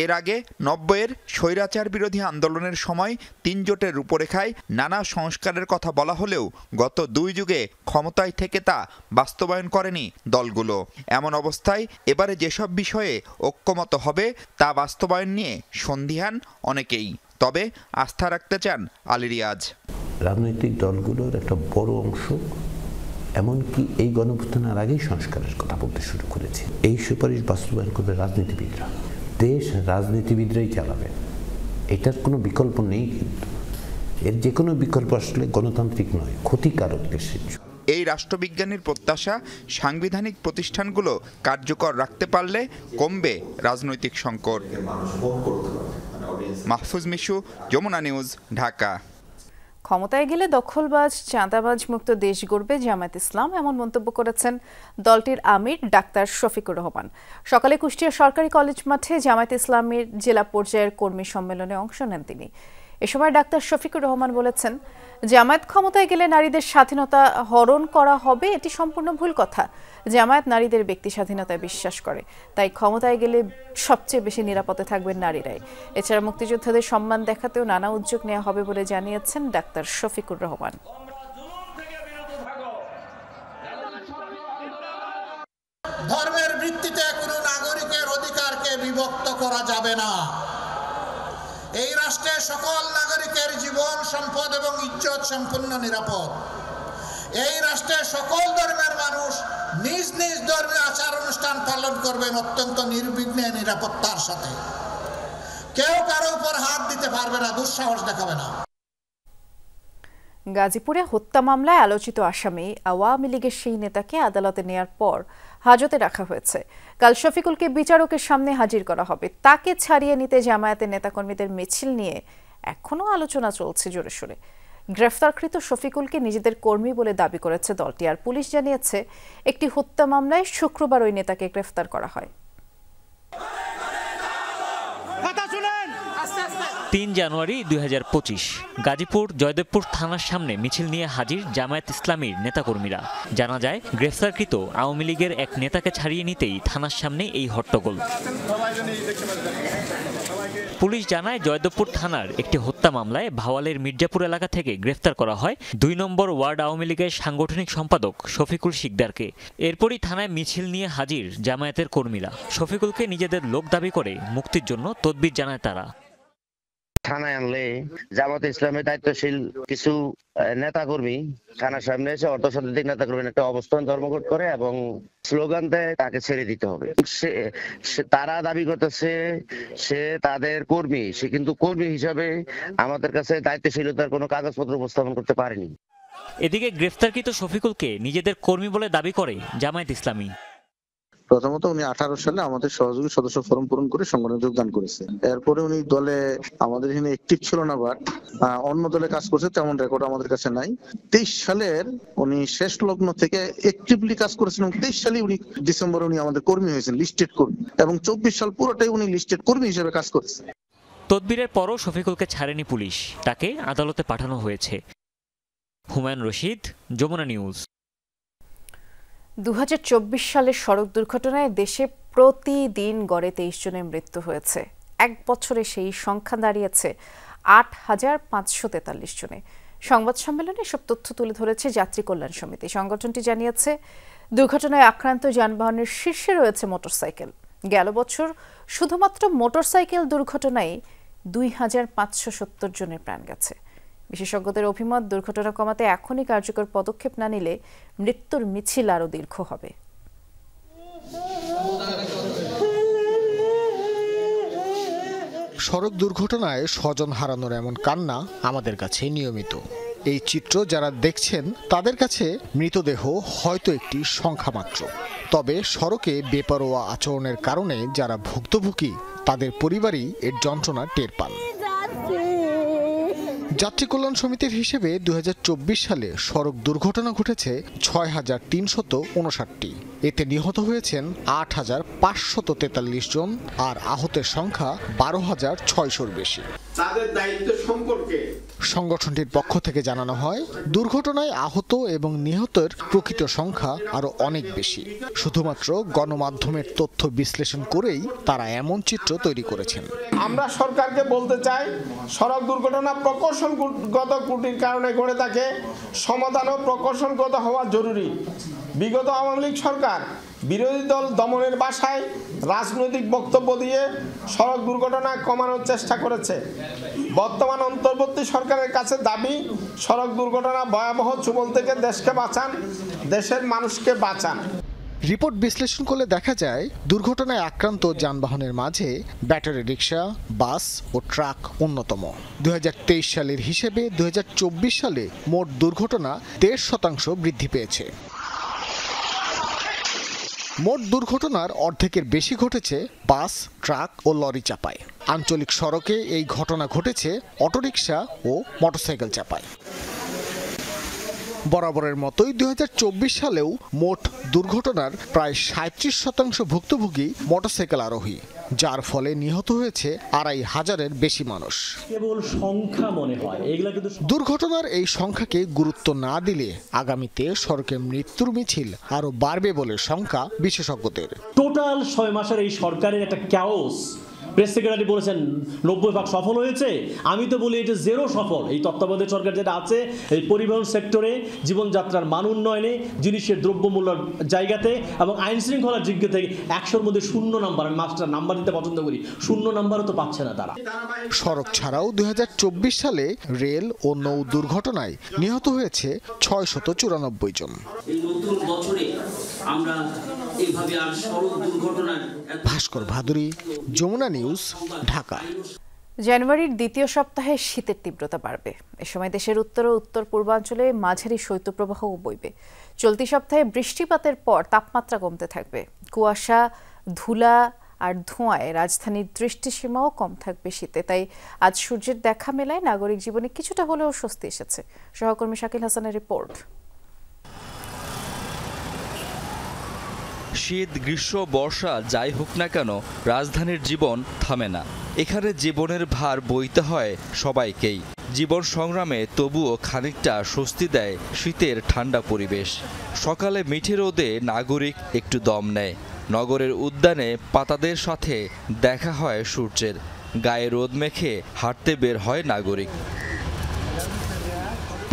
এর আগে 90-এর স্বৈরাচার বিরোধী আন্দোলনের সময় 3 জোটের রূপরেখায় নানা সংস্কারের কথা বলা হলেও গত 2 যুগে ক্ষমতায় থেকে তা বাস্তবায়ন করেনি দলগুলো। এমন অবস্থায় এবারে যেসব বিষয়ে ঐক্যমত হবে তা বাস্তবায়ন নিয়ে সন্দিহান অনেকেই। তবে আস্থা রাখতে চান আলী রিয়াজ। রাজনৈতিক দলগুলোর একটা বড় অংশ এমনকি এই গণঅভ্যুত্থানের আগেই সংস্কারের কথা বলতে শুরু করেছে। এই সুপারিশ বাস্তবায়ন করবে রাজনীতিবিদরা, দেশ রাজনীতিবিদরাই চালাবে, এটার কোনো বিকল্প নেই। কিন্তু এর যে কোনো বিকল্প আসলে গণতান্ত্রিক নয়, ক্ষতিকারক দেশের। এই রাষ্ট্রবিজ্ঞানীর প্রত্যাশা, সাংবিধানিক প্রতিষ্ঠানগুলো কার্যকর রাখতে পারলে কমবে রাজনৈতিক সংকট। মাহফুজ মিশু, যমুনা নিউজ, ঢাকা। ক্ষমতায় গেলে দখলবাজ চাঁদাবাজ মুক্ত দেশ গড়বে জামায়াত ইসলাম, এমন মন্তব্য করেছেন দলটির আমির ডাক্তার শফিকুর রহমান। সকালে কুষ্টিয়া সরকারি কলেজ মাঠে জামায়াত ইসলামের জেলা পর্যায়ের কর্মী সম্মেলনে অংশ নেন তিনি। এ সময় ডাক্তার শফিকুর রহমান বলেছেন, জামায়াত ক্ষমতায় গেলে নারীদের স্বাধীনতা হরণ করা হবে, এটি সম্পূর্ণ ভুল কথা। জামায়াত নারীদের ব্যক্তি স্বাধীনতায় বিশ্বাস করে, তাই ক্ষমতায় গেলে সবচেয়ে বেশি নিরাপদে থাকবেন নারীরাই। এছাড়া মুক্তিযোদ্ধাদের সম্মান দেখাতেও নানা উদ্যোগ নেওয়া হবে বলে জানিয়েছেন ডাক্তার শফিকুর রহমান। ধর্মের ভিত্তিতে কোনো নাগরিকের অধিকারকে বিভক্ত করা যাবে না। এই রাষ্ট্রের সকল নাগরিকের জীবন, সম্পদ এবং ইজ্জত সম্পূর্ণ নিরাপদ। এই রাষ্ট্রের সকল ধর্মের মানুষ নিজ নিজ ধর্মীয় আচার অনুষ্ঠান পালন করবেন অত্যন্ত নির্বিঘ্নে, নিরাপত্তার সাথে। কেউ কারো উপর হাত দিতে পারবে না, দুঃসাহস দেখাবে না। গাজীপুরে হত্যা মামলায় আলোচিত আসামি আওয়ামী লীগের সেই নেতাকে আদালতে নেয়ার পর হাজতে রাখা হয়েছে। কাল শফিকুলকে বিচারকের সামনে হাজির করা হবে। তাকে ছাড়িয়ে নিতে জামায়াতের নেতাকর্মীদের মিছিল নিয়ে এখনও আলোচনা চলছে জোরে সোরে। গ্রেফতারকৃত শফিকুলকে নিজেদের কর্মী বলে দাবি করেছে দলটি। আর পুলিশ জানিয়েছে, একটি হত্যা মামলায় শুক্রবার ওই নেতাকে গ্রেফতার করা হয়। 3 জানুয়ারি 2025 গাজীপুর জয়দেবপুর থানার সামনে মিছিল নিয়ে হাজির জামায়াত ইসলামীর নেতাকর্মীরা। জানা যায়, গ্রেফতারকৃত আওয়ামী লীগের এক নেতাকে ছাড়িয়ে নিতেই থানার সামনে এই হট্টগোল। পুলিশ জানায়, জয়দেবপুর থানার একটি হত্যা মামলায় ভাওয়ালের মির্জাপুর এলাকা থেকে গ্রেফতার করা হয় 2 নম্বর ওয়ার্ড আওয়ামী লীগের সাংগঠনিক সম্পাদক শফিকুল শিকদারকে। এরপরই থানায় মিছিল নিয়ে হাজির জামায়াতের কর্মীরা। শফিকুলকে নিজেদের লোক দাবি করে মুক্তির জন্য তদবির জানায় তারা। থানায় আনলে জামাত ইসলামের দায়িত্বশীল কিছু নেতাকর্মী থানার সামনে এসে অর্ধশতাধিক নেতাকর্মী একটা অবস্থান ধর্মঘট করে এবং স্লোগান দেয় তাকে ছেড়ে দিতে হবে। তারা দাবি করতেছে সে তাদের কর্মী, সে কিন্তু কর্মী হিসাবে আমাদের কাছে দায়িত্বশীলতার কোনো কাগজপত্র উপস্থাপন করতে পারেনি। এদিকে গ্রেফতারকৃত শফিকুলকে নিজেদের কর্মী বলে দাবি করে জামায়াত ইসলামী। প্রথমত উনি 18 সালে আমাদের সহযোগী সদস্য ফরম পূরণ করে সংগঠনে যোগদান করেছে। এরপরে উনি দলে আমাদের এখানে অ্যাক্টিভ ছিল না, বাট অন্য দলে কাজ করছে, তেমন রেকর্ড আমাদের কাছে নাই। 23 সালের উনি শেষ লগ্ন থেকে অ্যাক্টিভলি কাজ করেছেন। 23 সালে উনি ডিসেম্বরে উনি আমাদের কর্মী হয়েছেন, লিস্টেড কর্মী, এবং 24 সাল পুরোটাই উনি লিস্টেড কর্মী হিসেবে কাজ করেছেন। তদবিরের পরও শফিকুলকে ছাড়েনি পুলিশ, তাকে আদালতে পাঠানো হয়েছে। হুমায়ুন রশিদ, যমুনা নিউজ। 2024 সালের সড়ক দুর্ঘটনায় দেশে প্রতিদিন গড়ে 23 জনের মৃত্যু হয়েছে। এক বছরে সেই সংখ্যা দাঁড়িয়েছে 8,543 জনে। সংবাদ সম্মেলনে এসব তথ্য তুলে ধরেছে যাত্রী কল্যাণ সমিতি। সংগঠনটি জানিয়েছে, দুর্ঘটনায় আক্রান্ত যানবাহনের শীর্ষে রয়েছে মোটরসাইকেল। গেল বছর শুধুমাত্র মোটরসাইকেল দুর্ঘটনায় 2,570 জনের প্রাণ গেছে। বিশেষজ্ঞদের অভিমত, দুর্ঘটনা কমাতে এখনই কার্যকর পদক্ষেপ না নিলে মৃত্যুর মিছিল আরও দীর্ঘ হবে। সড়ক দুর্ঘটনায় স্বজন হারানোর এমন কান্না আমাদের কাছে নিয়মিত। এই চিত্র যারা দেখছেন তাদের কাছে মৃতদেহ হয়তো একটি সংখ্যা মাত্র। তবে সড়কে বেপরোয়া আচরণের কারণে যারা ভুক্তভোগী তাদের পরিবারই এর যন্ত্রণা টের পান। যাত্রী কল্যাণ সমিতির হিসেবে 2024 সালে সড়ক দুর্ঘটনা ঘটেছে 6,359টি। এতে নিহত হয়েছেন 8,543 জন আর আহতের সংখ্যা 12,600-র বেশি। তাদের দায়িত্ব সম্পর্কে সংগঠনটির পক্ষ থেকে জানানো হয়, দুর্ঘটনায় আহত এবং নিহতের প্রকৃত সংখ্যা আরো অনেক বেশি। শুধুমাত্র গণমাধ্যমের তথ্য বিশ্লেষণ করেই তারা এমন চিত্র তৈরি করেছেন। আমরা সরকারকে বলতে চাই, সড়ক দুর্ঘটনা প্রকৌশলগত ত্রুটির কারণে ঘটে থাকে, সমাধান ও প্রকৌশলগত হওয়া জরুরি। বিগত আওয়ামী লীগ সরকার বিরোধী দল দমনের বাসায় রাজনৈতিক বক্তব্য দিয়ে সড়ক দুর্ঘটনা কমানোর চেষ্টা করেছে। বর্তমান অন্তর্বর্তী সরকারের কাছে দাবি, সড়ক দুর্ঘটনা ভয়াবহ ছোবল থেকে দেশকে বাঁচান, দেশের মানুষকে বাঁচান। রিপোর্ট বিশ্লেষণ করলে দেখা যায়, দুর্ঘটনায় আক্রান্ত যানবাহনের মাঝে ব্যাটারি রিক্সা, বাস ও ট্রাক অন্যতম। 2023 সালের হিসেবে 2024 সালে মোট দুর্ঘটনা 1.5% বৃদ্ধি পেয়েছে। মোট দুর্ঘটনার অর্ধেকের বেশি ঘটেছে বাস, ট্রাক ও লরি চাপায়। আঞ্চলিক সড়কে এই ঘটনা ঘটেছে অটোরিকশা ও মোটরসাইকেল চাপায়। বরাবরের মতোই 2024 সালেও মোট দুর্ঘটনার প্রায় 37% ভুক্তভোগী মোটরসাইকেল আরোহী, যার ফলে নিহত হয়েছে 2,500-এর বেশি মানুষ। কেবল সংখ্যা মনে হয়, এগুলা কিন্তু দুর্ঘটনার এই সংখ্যাকে গুরুত্ব না দিলে আগামীতে সড়কে মৃত্যুর মিছিল আরো বাড়বে বলে শঙ্কা বিশেষজ্ঞদের। টোটাল 6 মাসের এই সরকারের একটা ক্যাওস। প্রেস সেক্রেটারি বলেছেন 90% সফল হয়েছে, আমি তো বলি এটা 0 সফল। এই তত্ত্বাবধায়ক সরকার যেটা আছে, এই পরিবহন সেক্টরে, জীবনযাত্রার মান উন্নয়নে, জিনিসের দ্রব্যমূল্যের জায়গাতে এবং আইন শৃঙ্খলার দিক থেকে 100-র মধ্যে 0 নাম্বার। আমি মাস্টার নাম্বার দিতে পছন্দ করি, 0 নাম্বারও তো পাচ্ছে না তারা। সড়ক ছাড়াও 2024 সালে রেল ও নৌ দুর্ঘটনায় নিহত হয়েছে 694 জন। এই নতুন বছরে আমরা এইভাবে আর সড়ক দুর্ঘটনা। ভাস্কর ভাদুরী, যমুনা নিউজ, ঢাকা। জানুয়ারির দ্বিতীয় সপ্তাহে শীতের তীব্রতা বাড়বে। এ সময় দেশের উত্তর ও উত্তর পূর্বাঞ্চলে মাঝারি শৈত্যপ্রবাহও বইবে। চলতি সপ্তাহে বৃষ্টিপাতের পর তাপমাত্রা কমতে থাকবে। কুয়াশা, ধুলা আর ধোঁয়ায় রাজধানীর দৃষ্টিসীমাও কম থাকবে শীতে। তাই আজ সূর্যের দেখা মেলায় নাগরিক জীবনে কিছুটা হলেও স্বস্তি এসেছে। সহকর্মী শাকিল হাসানের রিপোর্ট। শীত, গ্রীষ্ম, বর্ষা যাই হোক না কেন, রাজধানীর জীবন থামে না। এখানে জীবনের ভার বইতে হয় সবাইকেই। জীবন সংগ্রামে তবুও খানিকটা স্বস্তি দেয় শীতের ঠান্ডা পরিবেশ। সকালে মিঠে রোদে নাগরিক একটু দম নেয়। নগরের উদ্যানে পাতাদের সাথে দেখা হয় সূর্যের। গায়ে রোদ মেখে হাঁটতে বের হয় নাগরিক।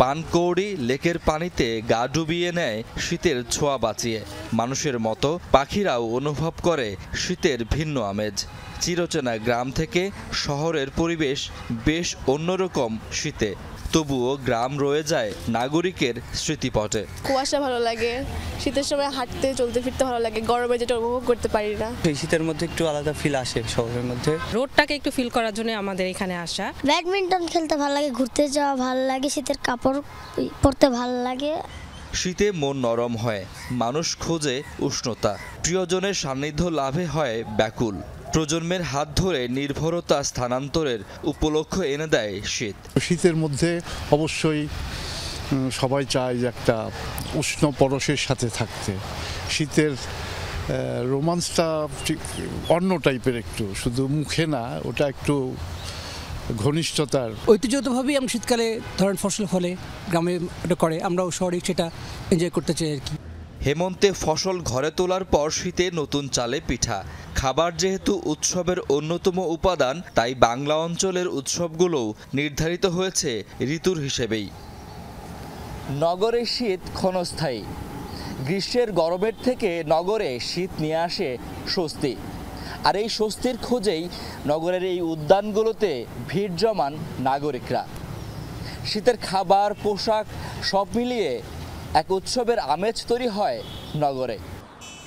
পানকৌড়ি লেকের পানিতে গা ডুবিয়ে নেয় শীতের ছোঁয়া বাঁচিয়ে। মানুষের মতো পাখিরাও অনুভব করে শীতের ভিন্ন আমেজ। চিরচেনা গ্রাম থেকে শহরের পরিবেশ বেশ অন্যরকম শীতে, তবুও গ্রাম রয়ে যায় নাগরিকের স্মৃতিপটে। কুয়াশা ভালো লাগে, শীতের সময় হাঁটতে চলতে ফিরতে ভালো লাগে, গরমে যেটা উপভোগ করতে পারি না। এই শীতের মধ্যে একটু আলাদা ফিল আসে শহরের মধ্যে। রোডটাকে একটু ফিল করার জন্য আমাদের এখানে আসা। ব্যাডমিন্টন খেলতে ভালো লাগে, ঘুরতে যাওয়া ভালো লাগে, শীতের কাপড় পরতে ভালো লাগে। শীতে মন নরম হয়, মানুষ খোঁজে উষ্ণতা, প্রিয়জনের সান্নিধ্য লাভে হয় ব্যাকুল। প্রজন্মের হাত ধরে নির্ভরতা স্থানান্তরের উপলক্ষ এনে দেয় শীত। শীতের মধ্যে অবশ্যই সবাই চায় যে একটা উষ্ণ পরশের সাথে থাকতে। শীতের রোমান্সটা ঠিক অন্য টাইপের, একটু শুধু মুখে না, ওটা একটু ঘনিষ্ঠতার। ঐতিহ্যগতভাবেই আমরা শীতকালে ধরেন ফসল ফলে গ্রামে এটা করে, আমরাও শহরে সেটা এনজয় করতে চাই আর কি। হেমন্তে ফসল ঘরে তোলার পর শীতে নতুন চালে পিঠা। খাবার যেহেতু উৎসবের অন্যতম উপাদান, তাই বাংলা অঞ্চলের উৎসবগুলোও নির্ধারিত হয়েছে ঋতুর হিসেবেই। নগরের শীত ক্ষণস্থায়ী। গ্রীষ্মের গরমের থেকে নগরে শীত নিয়ে আসে স্বস্তি। আর এই স্বস্তির খোঁজেই নগরের এই উদ্যানগুলোতে ভিড় জমান নাগরিকরা। শীতের খাবার, পোশাক সব মিলিয়ে এক উৎসবের আমেজ তৈরি হয় নগরে।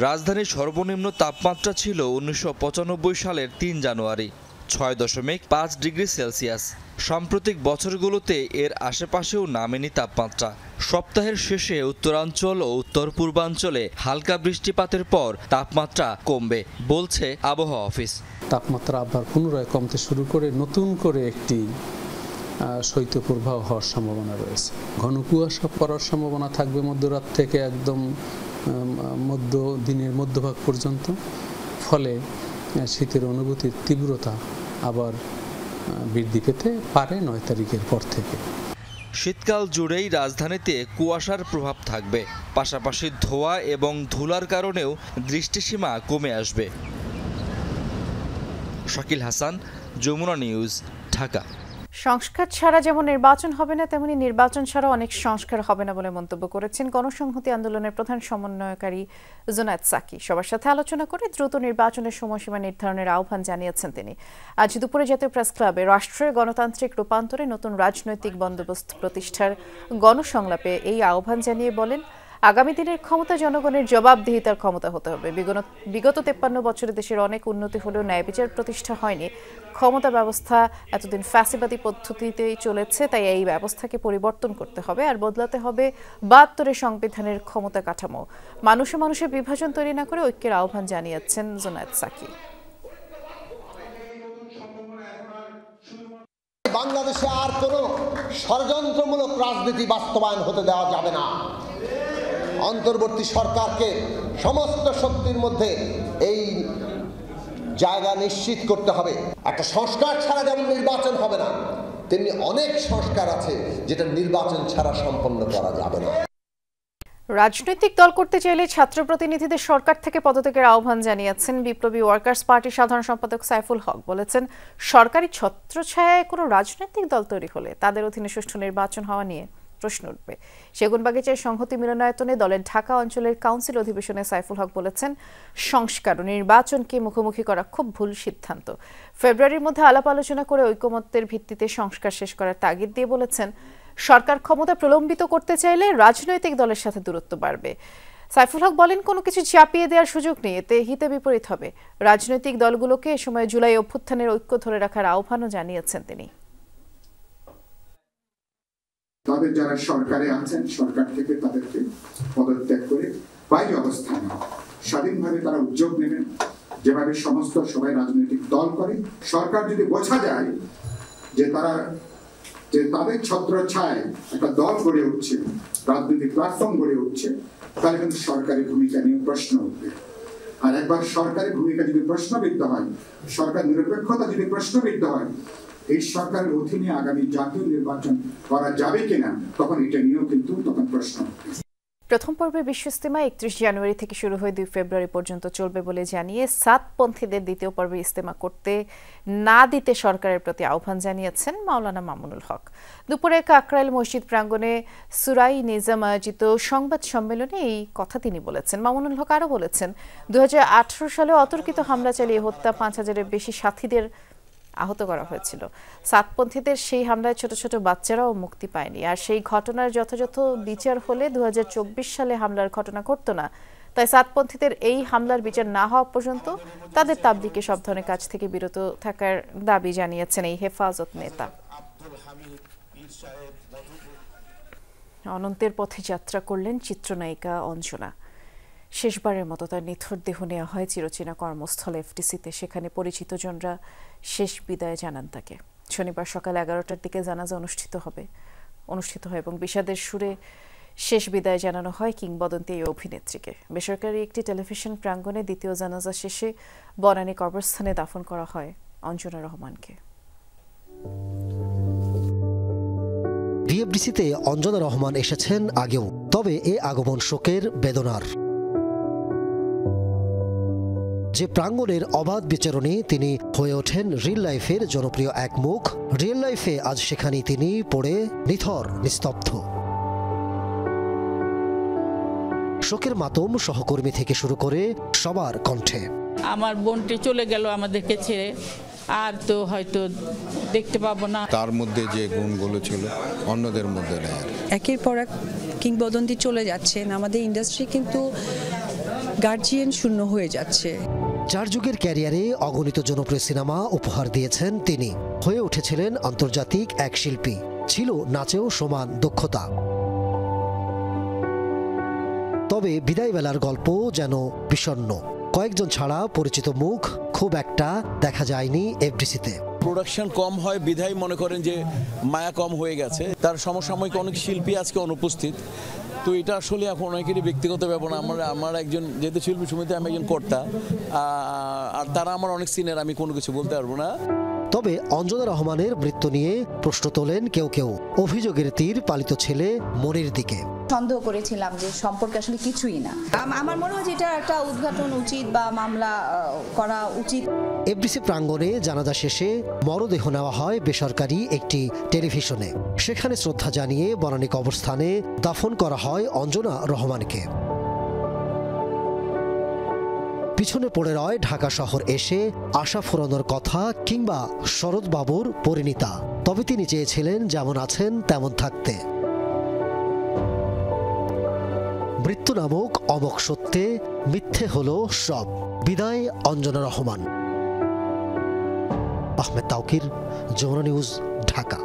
রাজধানীর সর্বনিম্ন তাপমাত্রা ছিল 1995 সালের 3 জানুয়ারি 6.5 ডিগ্রি সেলসিয়াস। সাম্প্রতিক বছরগুলোতে এর আশেপাশেও নামেনি তাপমাত্রা। সপ্তাহের শেষে উত্তরাঞ্চল ও উত্তর পূর্বাঞ্চলে হালকা বৃষ্টিপাতের পর তাপমাত্রা কমবে বলছে আবহাওয়া অফিস। তাপমাত্রা আবার পুনরায় কমতে শুরু করে নতুন করে একটি শৈত্যপ্রবাহ হওয়ার সম্ভাবনা রয়েছে। ঘন কুয়াশা পড়ার সম্ভাবনা থাকবে মধ্যরাত থেকে একদম দিনের মধ্যভাগ পর্যন্ত। ফলে শীতের অনুভূতির তীব্রতা আবার বৃদ্ধি পেতে পারে 9 তারিখের পর থেকে। শীতকাল জুড়েই রাজধানীতে কুয়াশার প্রভাব থাকবে, পাশাপাশি ধোঁয়া এবং ধুলার কারণেও দৃষ্টিসীমা কমে আসবে। শাকিল হাসান, যমুনা নিউজ, ঢাকা। সংস্কার ছাড়া যেমন নির্বাচন হবে না, তেমনি নির্বাচন ছাড়া অনেক সংস্কার হবে না বলে মন্তব্য করেছেন গণসংহতি আন্দোলনের প্রধান সমন্বয়কারী জুনায়েদ সাকি। সবার সাথে আলোচনা করে দ্রুত নির্বাচনের সময়সীমা নির্ধারণের আহ্বান জানিয়েছেন তিনি। আজ দুপুরে জাতীয় প্রেস ক্লাবে রাষ্ট্রের গণতান্ত্রিক রূপান্তরে নতুন রাজনৈতিক বন্দোবস্ত প্রতিষ্ঠার গণসংলাপে এই আহ্বান জানিয়ে বলেন, আগামী দিনের ক্ষমতা জনগণের জবাবদিহিতার ক্ষমতা হতে হবে। বিগত 53 বছরে দেশের অনেক উন্নতি হলেও ন্যায় বিচার প্রতিষ্ঠা হয়নি। ক্ষমতা ব্যবস্থা এতদিন ফ্যাসিবাদী পদ্ধতিতেই চলেছে, তাই এই ব্যবস্থাকে পরিবর্তন করতে হবে আর বদলাতে হবে 72 সংবিধানের ক্ষমতা কাঠামো। মানুষে মানুষে বিভাজন তৈরি না করে ঐক্যের আহ্বান জানিয়েছেন জুনায়েদ সাকি। বাংলাদেশে আর কোনো ষড়যন্ত্রমূলক রাজনীতি বাস্তবায়ন হতে দেওয়া যাবে না। অন্তর্বর্তী সরকারকে সমস্ত শক্তির মধ্যে এই জায়গা নিশ্চিত করতে হবে। একটা সংস্কার ছাড়া যেমন নির্বাচন হবে না, তেমনি অনেক সংস্কার আছে যেটা নির্বাচন ছাড়া সম্পন্ন করা যাবে না। রাজনৈতিক দল করতে চাইলে ছাত্র প্রতিনিধিদের সরকার থেকে পদত্যাগের আহ্বান জানিয়েছেন বিপ্লবী ওয়ার্কার্স পার্টির সাধারণ সম্পাদক সাইফুল হক। বলেছেন, সরকারি ছত্রছায়ায় কোনো রাজনৈতিক দল তৈরি হলে তাদের অধীনে সুষ্ঠু নির্বাচন হওয়া নিয়ে প্রশ্ন উঠবে। সেগুনবাগিচার সংহতি মিলনায়তনে দলের ঢাকা অঞ্চলের কাউন্সিল অধিবেশনে সাইফুল হক বলেছেন, সংস্কার ও নির্বাচনকে মুখোমুখি করা খুব ভুল সিদ্ধান্ত। ফেব্রুয়ারির মধ্যে আলাপ আলোচনা করে ঐকমত্যের ভিত্তিতে সংস্কার শেষ করার তাগিদ দিয়ে বলেছেন, সরকার ক্ষমতা প্রলম্বিত করতে চাইলে রাজনৈতিক দলের সাথে দূরত্ব বাড়বে। সাইফুল হক বলেন, কোনো কিছু চাপিয়ে দেওয়ার সুযোগ নেই, এতে হিতে বিপরীত হবে। রাজনৈতিক দলগুলোকে এ সময় জুলাই অভ্যুত্থানের ঐক্য ধরে রাখার আহ্বানও জানিয়েছেন তিনি। তাদের যারা সরকারে আছেন, সরকার থেকে তাদেরকে পদত্যাগ করে বাইরে অবস্থানে স্বাধীনভাবে তারা উদ্যোগ নেবেন, যেভাবে সমস্ত সবাই রাজনৈতিক দল করে। সরকার যদি বোঝা যায় যে তাদের ছত্রছায়ায় একটা দল গড়ে উঠছে, রাজনৈতিক প্ল্যাটফর্ম গড়ে উঠছে, তাহলে কিন্তু সরকারি ভূমিকা নিয়ে প্রশ্ন উঠবে। আর একবার সরকারি ভূমিকা যদি প্রশ্নবিদ্ধ হয়, সরকার নিরপেক্ষতা যদি প্রশ্নবিদ্ধ হয়, এই সরকারের অধীনে আগামী জাতীয় নির্বাচন করা যাবে কিনা, তখন এটা নিয়েও কিন্তু তখন প্রশ্ন। প্রথম পর্বের বিশ্ব ইজতেমা 31 জানুয়ারি থেকে শুরু হয়ে 2 ফেব্রুয়ারি পর্যন্ত চলবে বলে জানিয়ে সাতপন্থীদের দ্বিতীয় পর্বে ইজতেমা করতে না দিতে সরকারের প্রতি আহ্বান জানিয়েছেন মাওলানা মামুনুল হক। দুপুরে কাকরাইল মসজিদ প্রাঙ্গণে সুরাই নিজাম আয়োজিত সংবাদ সম্মেলনে এই কথা তিনি বলেছেন। মামুনুল হক আরও বলেছেন, 2018 সালে অতর্কিত হামলা চালিয়ে হত্যা 5000-এর বেশি সাথীদের আহত করা হয়েছিল। সাতপন্থীদের সেই হামলায় ছোট ছোট বাচ্চারাও মুক্তি পায়নি। আর সেই ঘটনার যথাযথ বিচার হলে 2024 সালে হামলার ঘটনা ঘটতো না। তাই সাতপন্থীদের এই হামলার বিচার না হওয়া পর্যন্ত তাদের তাবলিগে সব ধরনের কাজ থেকে বিরত থাকার দাবি জানিয়েছেন এই হেফাজত নেতা। অনন্তের পথে যাত্রা করলেন চিত্রনায়িকা অঞ্জনা। শেষবারের মতো তার নিথর দেহ নেওয়া হয় চিরচেনা কর্মস্থল এফটিসিতে। সেখানে পরিচিতজনরা শেষ বিদায় জানান তাকে। শনিবার সকাল 11টার দিকে জানাজা অনুষ্ঠিত হয় এবং বিষাদের সুরে শেষ বিদায় জানানো হয় কিংবদন্তি এই অভিনেত্রীকে। বেসরকারি একটি টেলিভিশন প্রাঙ্গণে দ্বিতীয় জানাজা শেষে বনানী কবরস্থানে দাফন করা হয় অঞ্জনা রহমানকে। ডিএফডিসিতে অঞ্জনা রহমান এসেছেন আগেও, তবে এ আগমন শোকের বেদনার। যে প্রাঙ্গণের অবাধ বিচরণে তিনি হয়ে ওঠেন রিয়েল লাইফের জনপ্রিয় এক মুখ, রিয়েল লাইফে আজ সেখানেই তিনি পড়ে নিথর নিস্তব্ধ। শোকের মাতম সহকর্মী থেকে শুরু করে সবার কণ্ঠে। আমার বোনটি চলে গেল আমাদেরকে ছেড়ে, আর তো হয়তো দেখতে পাবো না। তার মধ্যে যে গুণগুলো ছিল অন্যদের মধ্যে নেই। একের পর এক কিংবদন্তি চলে যাচ্ছেন, আমাদের ইন্ডাস্ট্রি কিন্তু গার্জিয়ান শূন্য হয়ে যাচ্ছে। 4 যুগের ক্যারিয়ারে অগণিত জনপ্রিয় সিনেমা উপহার দিয়েছেন তিনি। হয়ে উঠেছিলেন আন্তর্জাতিক এক শিল্পী, ছিল নাচেও সমান দক্ষতা। তবে বিদায় বেলার গল্প যেন বিষণ্ণ। কয়েকজন ছাড়া পরিচিত মুখ খুব একটা দেখা যায়নি এফডিসিতে। প্রোডাকশন কম হয় বিধায় মনে করেন যে মায়া কম হয়ে গেছে। তার সমসাময়িক অনেক শিল্পী আজকে অনুপস্থিত। তো এটা আসলে এখন অনেকেরই ব্যক্তিগত ব্যাপার। আমার একজন যেহেতু শিল্পী সমিতি, আমি একজন কর্তা, আর তারা আমার অনেক সিনিয়র, আমি কোনো কিছু বলতে পারবো না। তবে অঞ্জনা রহমানের মৃত্যু নিয়ে প্রশ্ন তোলেন কেউ কেউ। অভিযোগের তীর পালিত ছেলে মনির দিকে। সন্দেহ করেছিলাম যে সম্পর্কে আসলে কিছুই না। আমার মনে হয় যে এটা একটা উদ্ঘাটন উচিত বা মামলা করা উচিত। এফডিসি প্রাঙ্গণে জানাজা শেষে মরদেহ নেওয়া হয় বেসরকারি একটি টেলিভিশনে। সেখানে শ্রদ্ধা জানিয়ে বনানী কবরস্থানে দাফন করা হয় অঞ্জনা রহমানকে। পিছনে পড়ে রয় ঢাকা শহর এসে আশা ফুরানোর কথা কিংবা শরৎবাবুর পরিণীতা। তবে তিনি চেয়েছিলেন যেমন আছেন তেমন থাকতে। মৃত্যু নামক অমোঘ সত্যে মিথ্যে হলো সব। বিদায় অঞ্জনা রহমান। আহমেদ তাওকির, যমুনা নিউজ, ঢাকা।